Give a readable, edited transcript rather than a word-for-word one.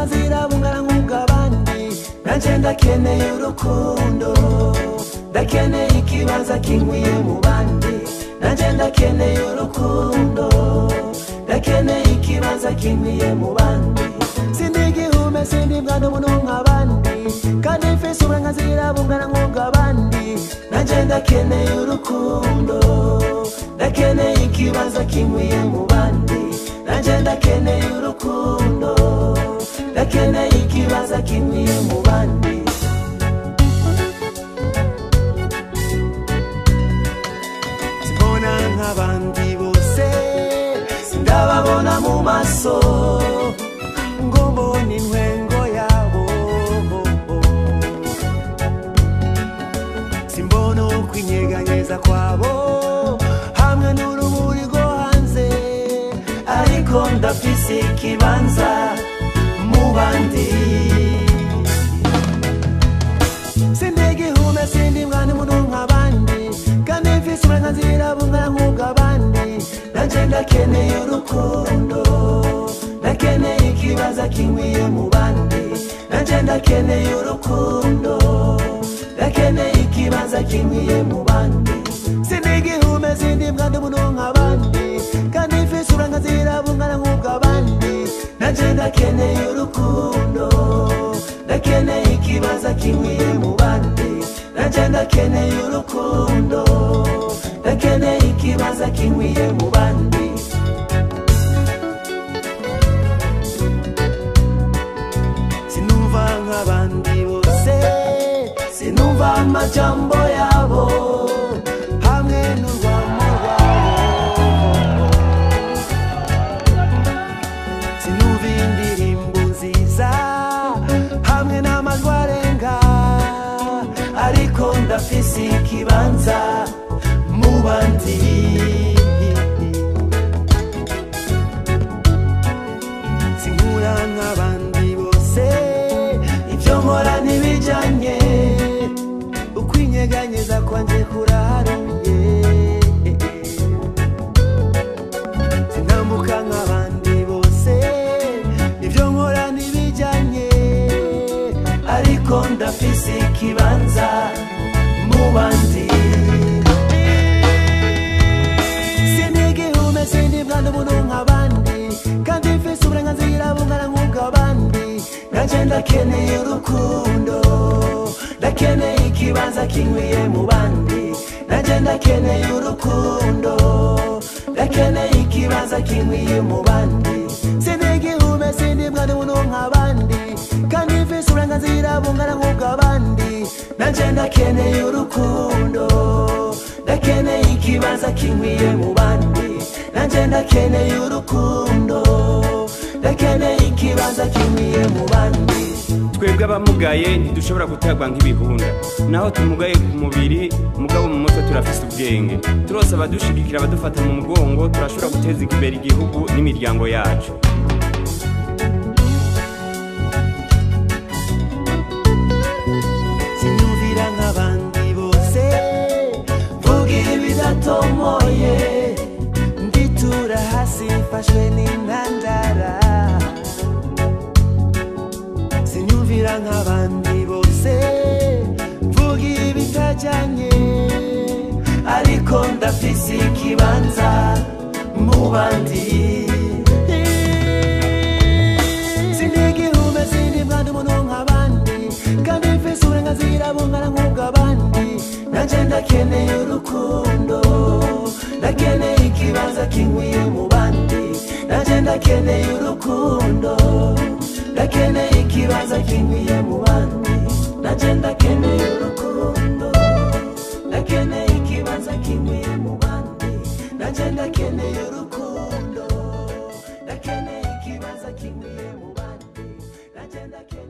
uburenganzira bungana nk'ubw'abandi nanje ndakeneye urukundo ndakeneye ikibanza kinkwiye mu bandi nanje ndakeneye urukundo ndakeneye ikibanza kinkwiye mu bandi sindi igihume sindi mwana umuntu nk'abandi kandi mfise uburenganzira bungana nk'ubw'abandi nanje ndakeneye urukundo ndakeneye ikibanza kinkwiye mu bandi nanje ndakeneye urukundo ndakeneye ikibanza kinkwiye mu bandi simbona nk'abandi bose sindababona mu maso ngo mbone intwengo yabo simbona ukwinyeganyeza kwabo hamwe n'urumuri rwo hanze ariko ndafise ikibanza mu bandi sindi igihume sindi mwana umuntu nk'abandi kandi mfise uburenganzira bungana nk'ubw'abandi nanje ndakeneye urukundo ndakeneye ikibanza kinkwiye mu bandi nanje ndakeneye urukundo ndakeneye ikibanza kinkwiye mu bandi sindi igihume sindi mwana umuntu nk'abandi kandi mfise uburenganzira bungana nk'ubw'abandi nanje ndakeneye urukundo ndakeneye ikibanza kinkwiye mu bandi nanje ndakeneye urukundo ndakeneye ikibanza kinkwiye mu bandi sinumva nk'abandi bose sinumva amajambo yabo hamwe n'urwamo rwabo sinumva indirimbo nziza hamwe n'amajwi arenga ariko ndafise ikibanza mu bandi sinkura nk'abandi bose ibyo nkora ntibijanye ukwinyeganyeza kwanje kuraharuye sinambuka nk'abandi bose ibyo nkora ntibijanye ariko ndafise ikibanza mu bandi sindi igihume sindi mwana umuntu nk'abandi kandi mfise uburenganzira bungana nk'ubw'abandi nanje ndakeneye urukundo ndakeneye ikibanza kinkwiye mu bandi nanje ndakeneye urukundo ndakeneye ikibanza kinkwiye mu bandi sindi igihume sindi mwana umuntu nk'abandi kandi mfise uburenganzira bungana nk'ubw'abandi nanje ndakeneye urukundo ndakeneye ikibanza kinkwiye mu bandi nanje ndakeneye urukundo ndakeneye ikibanza kinkwiye mu bandi twebwe abamugaye ntidushobora gutabwa nk'ibihunda naho tumugaye ku mubiri mugabo mu mutwe turafise ubwenge turose abadushigikira abadufata mu mugongo turashobora guteza imbere igihugu n'imiryango yacu sinyumvira nk'abandi bose mvuga ibidatomoye nditura hasi mfashwe n'intandara sinyumvira nk'abandi bose mvuga ibitajanye ariko ndafise ikibanza mu bandi sindi igihume sindi mwana umuntu nk'abandi kandi mfise uburenganzira bungana nk'ubw'abandi nanje ndakeneye urukundo ndakeneye ikibanza kinkwiye mu bandi nanje ndakeneye urukundo ndakeneye ikibanza kinkwiye mu bandi nanje ndakeneye urukundo ndakeneye ikibanza kinkwiye mu bandi nanje ndakeneye urukundo ndakeneye ikibanza kinkwiye mu bandi nanje ndakeneye